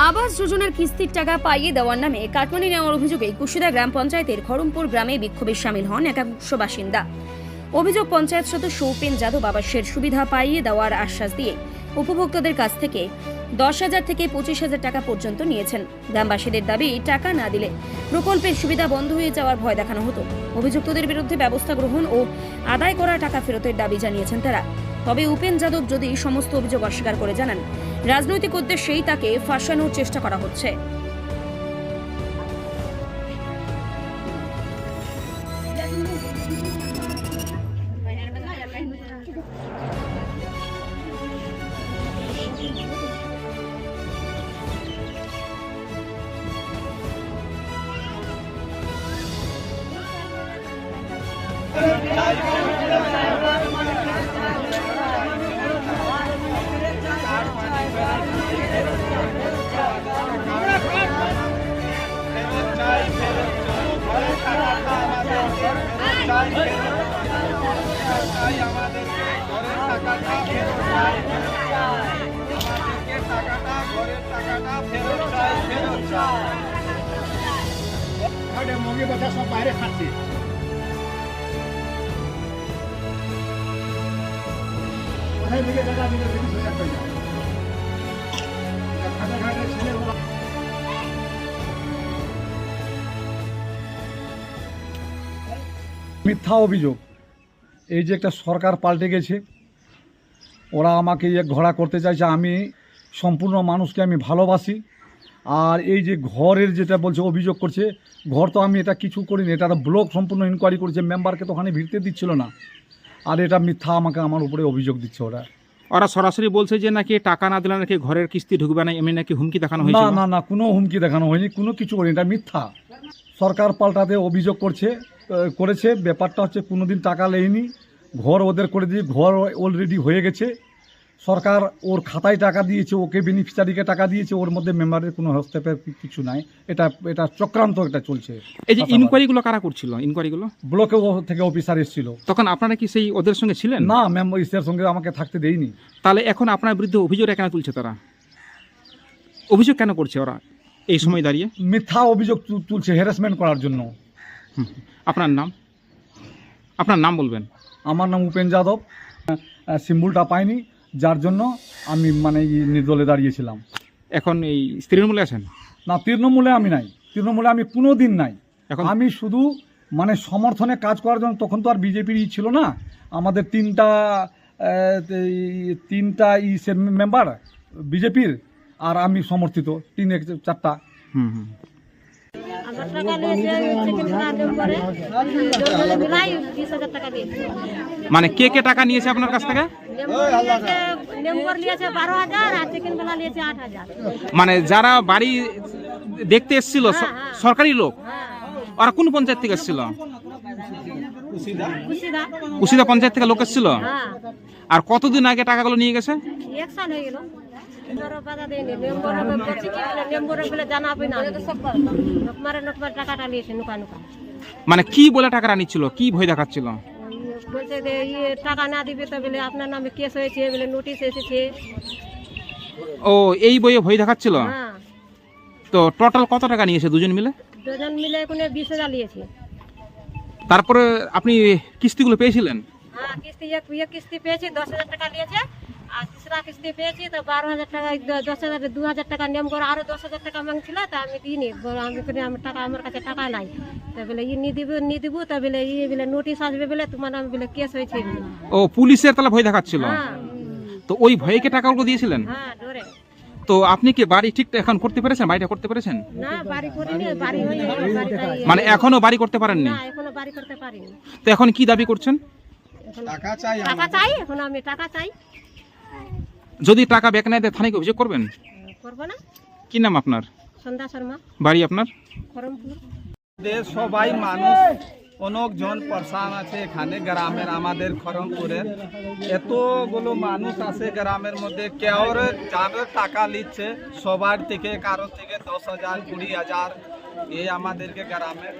আবাস যোজনার কিস্তির টাকা পাইয়ে দেওয়ার নামে কাটমানি নেওয়ার অভিযোগে কুশিদা গ্রাম পঞ্চায়েতের খড়মপুর গ্রামে বিক্ষোভে শামিল হন একাংশ বাসিন্দা। অভিযোগ, পঞ্চায়েত সদস্য উপেন যাদব আবাসের সুবিধা পাইয়ে দেওয়ার আশ্বাস দিয়ে উপভোক্তাদের কাছ থেকে 10,000 থেকে 25,000 টাকা পর্যন্ত নিয়েছেন। গ্রামবাসীদের দাবি, টাকা না দিলে প্রকল্পের সুবিধা বন্ধ হয়ে যাওয়ার ভয় দেখানো হতো। অভিযুক্তদের বিরুদ্ধে ব্যবস্থা গ্রহণ ও আদায় করা টাকা ফেরতের দাবি জানিয়েছেন তারা। তবে উপেন যাদব যদি সমস্ত অভিযোগ অস্বীকার করে জানান, রাজনৈতিক উদ্দেশ্যেই তাকে ফাঁসানোর চেষ্টা করা হচ্ছে। মুরগি বাচ্চা সব বাইরে খাচ্ছে। কোথায় থেকে টাকা দিলে 30,000 টাকা? খাটা খাটা ছেলে মিথ্যা অভিযোগ। এই যে একটা সরকার পাল্টে গেছে, ওরা আমাকে ঘোড়া করতে চাইছে। আমি সম্পূর্ণ মানুষকে আমি ভালোবাসি। আর এই যে ঘরের যেটা বলছে অভিযোগ করছে, ঘর তো আমি এটা কিছু করিনি। এটা ব্লক সম্পূর্ণ ইনকোয়ারি করেছে, মেম্বারকে তো ওখানে ভিড়তে দিচ্ছিল না। আর এটা মিথ্যা আমাকে আমার উপরে অভিযোগ দিচ্ছে ওরা সরাসরি বলছে যে নাকি টাকা না দিলে নাকি ঘরের কিস্তি ঢুকবে না, এমনি নাকি হুমকি দেখানো হয়েছে। না না না, কোনো হুমকি দেখানো হয়নি, কোনো কিছু করিনি। এটা মিথ্যা। সরকার পাল্টাতে অভিযোগ করেছে। ব্যাপারটা হচ্ছে কোনোদিন টাকা লেয়নি, ঘর ওদের করে দিয়ে ঘর অলরেডি হয়ে গেছে। সরকার ওর খাতায় টাকা দিয়েছে, ওকে বেনিফিশিয়ারিকে টাকা দিয়েছে, ওর মধ্যে মেম্বারের কোনো হস্তক্ষেপের কিছু নাই। এটা চক্রান্ত এটা চলছে। এই যে ইনকোয়ারিগুলো কারা করছিল? ইনকোয়ারিগুলো ব্লকে থেকে অফিসার এসেছিল। তখন আপনারা কি সেই ওদের সঙ্গে ছিলেন? না, মেম্বারের সঙ্গে আমাকে থাকতে দেয়নি। তাহলে এখন আপনার বিরুদ্ধে অভিযোগ কেন তুলছে তারা? অভিযোগ কেন করছে ওরা এই সময় দাঁড়িয়ে? মিথ্যা অভিযোগ তুলছে হ্যারাসমেন্ট করার জন্য। আপনার নাম বলবেন? আমার নাম উপেন যাদব। সিম্বলটা পাইনি, যার জন্য আমি নির্দলে দাঁড়িয়েছিলাম। এখন এই তৃণমূলে আছেন? না, তৃণমূলে আমি নাই। তৃণমূলে আমি কোনো দিন নাই। এখন আমি শুধু সমর্থনে কাজ করার জন্য। তখন তো আর বিজেপির ছিল না। আমাদের তিনটা মেম্বার বিজেপির, আর আমি সমর্থিত 3-4টা। মানে কে কে টাকা নিয়েছে আপনার কাছ থেকে? মানে যারা বাড়ি দেখতে এসেছিল সরকারি লোক, ওরা কোন পঞ্চায়েত থেকে এসেছিল? কুশিদা পঞ্চায়েত থেকে লোক এসেছিল। আর কতদিন আগে টাকাগুলো নিয়ে গেছে? মানে কি বলে টাকাটা নিচ্ছিল, কি ভয় দেখাচ্ছিল? বলছে যে টাকা না দিবে তো বলে আপনার নামে কেস হয়েছে, বলে নোটিশ এসেছে। ও, এই বইয়ে ভয় দেখাচ্ছিল। তো টোটাল কত টাকা নিয়েছে দুজন মিলে? দুজন মিলে এখন 20,000 নিয়েছে। তারপরে আপনি কিস্তিগুলো পেয়েছিলেন? হ্যাঁ, কিস্তি পেয়েছি, 10,000 টাকা নিয়েছে। আর তিসরা কিস্তি পেয়েছি তো 12,000 টাকা, 10,000 2,000 টাকা নিয়ম করে আরো 10,000 টাকা মাংছিল। তা আমি দিইনি, আমার কাছে টাকা নাই। তা বলে নিয়ে দিব তা বলে বলে নোটিশ আসবে বলে তোমার নামে বলে কেস হয়েছে। ও, পুলিশের তাহলে ভয় দেখাচ্ছিল। তো ওই ভয়কে টাকাগুলো দিয়েছিলেন? হ্যাঁ, ডরে। তো আপনি কি বাড়ি ঠিক এখন করতে পেরেছেন? বাড়িটা করতে পেরেছেন? না, বাড়ি করিনি, বাড়ি হয়নি। মানে এখনো বাড়ি করতে পারেননি? না, এখনো বাড়ি করতে পারিনি। তো এখন কি দাবি করছেন? টাকা চাই। এখন আমি টাকা চাই। যদি টাকা ব্যাক না দেয় থানায় অভিযোগ করবেন? করব না। কি নাম আপনার? সন্ধ্যা শর্মা। বাড়ি আপনার? খড়মপুর। সবাই মানুষ অনেকজন পারসান আছে এখানে গ্রামের, আমাদের খড়মপুরের এতগুলো মানুষ আছে গ্রামের মধ্যে। কেউ যার টাকা নিচ্ছে সবার থেকে, কারো থেকে 10,000 20,000। এই আমাদেরকে গ্রামের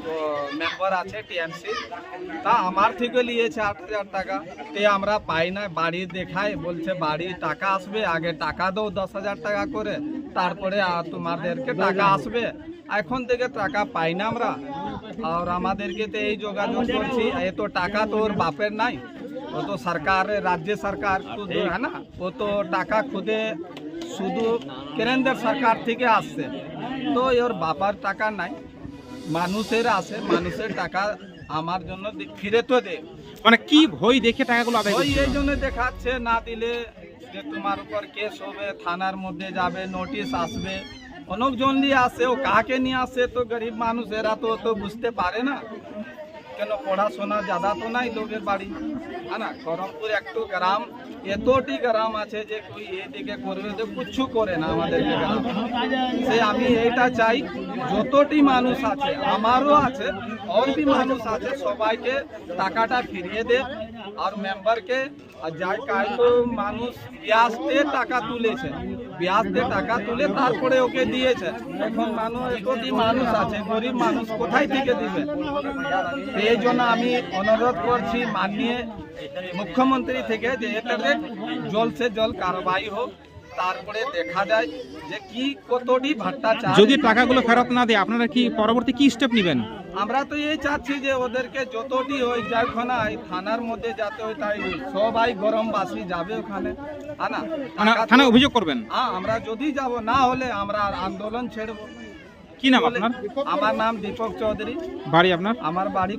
তো মেম্বার আছে টিএমসি, তা আমার থেকে নিয়েছে 8,000 টাকা। তে আমরা পাই না, বাড়ি দেখায়, বলছে বাড়ি টাকা আসবে, আগে টাকা দাও 10,000 টাকা করে, তারপরে তোমাদেরকে টাকা আসবে। এখন থেকে টাকা পাই না আমরা, আর আমাদেরকে তো এই যোগাযোগ করছি, এত টাকা তো ওর বাপের নাই, ও তো সরকার, রাজ্য সরকার হ্যাঁ না, ও তো টাকা খুদে শুধু কেন্দ্র সরকার থেকে আসছে, তো ওর বাবার টাকা নাই, মানুষের আছে, মানুষের টাকা আমার জন্য ফিরে তো দে। মানে কি ভয় দেখে টাকাগুলো আদায় ওই করছিল? এই জন্য দেখাচ্ছে, না দিলে যে তোমার উপর কেস হবে, থানার মধ্যে যাবে, নোটিশ আসবে, অনেকজন নিয়ে আসে, ও কাকে নিয়ে আসে তো গরিব মানুষেরা তো বুঝতে পারে না, কেন পড়াশোনা জাদা তো নাই লোকের বাড়ি, হ্যাঁ না। খড়মপুর একটু গ্রাম, এতটি গ্রাম আছে যে কই এদিকে করবে তো কিচ্ছু করে না আমাদের গ্রাম। সে আমি এইটা চাই, যতটি মানুষ আছে, আমারও আছে, আর भी মানুষ আছে, সবাইকে টাকাটা ফিরিয়ে দে। আর মেম্বারকে, আর যাই কাজ তো মানুষ ব্যাজ দিয়ে টাকা তুলেছে, ব্যাজ দিয়ে টাকা তুলে তারপরে ওকে দিয়েছে। এখন মানুষ, এতটি মানুষ আছে, গরিব মানুষ কোথায় থেকে দিবে? এই জন্য আমি অনুরোধ করছি মাননীয় মুখ্যমন্ত্রী থেকে যে এটাতে জল সে জল কারবাই হোক, তারপরে দেখা যায় যে কি কতটি ভাট্টা চায়। যদি টাকাগুলো ফেরত না দেয় আপনারা কি পরবর্তী কি স্টেপ নেবেন? আমরা তো এই চাচ্ছি যে ওদেরকে যতটি ওই যাইখানা থানার মধ্যে যাতে হয় তাই হোক, সবাই গরমবাসী যাবে ওখানে, হ্যাঁ না, মানে টাকা তো- থানায় অভিযোগ করবেন? হ্যাঁ, আমরা যদি যাব, না হলে আমরা আন্দোলন ছেড়ব। কি নাম আপনার? আমার নাম দীপক চৌধুরী, বাড়ি আপনার? আমার বাড়ি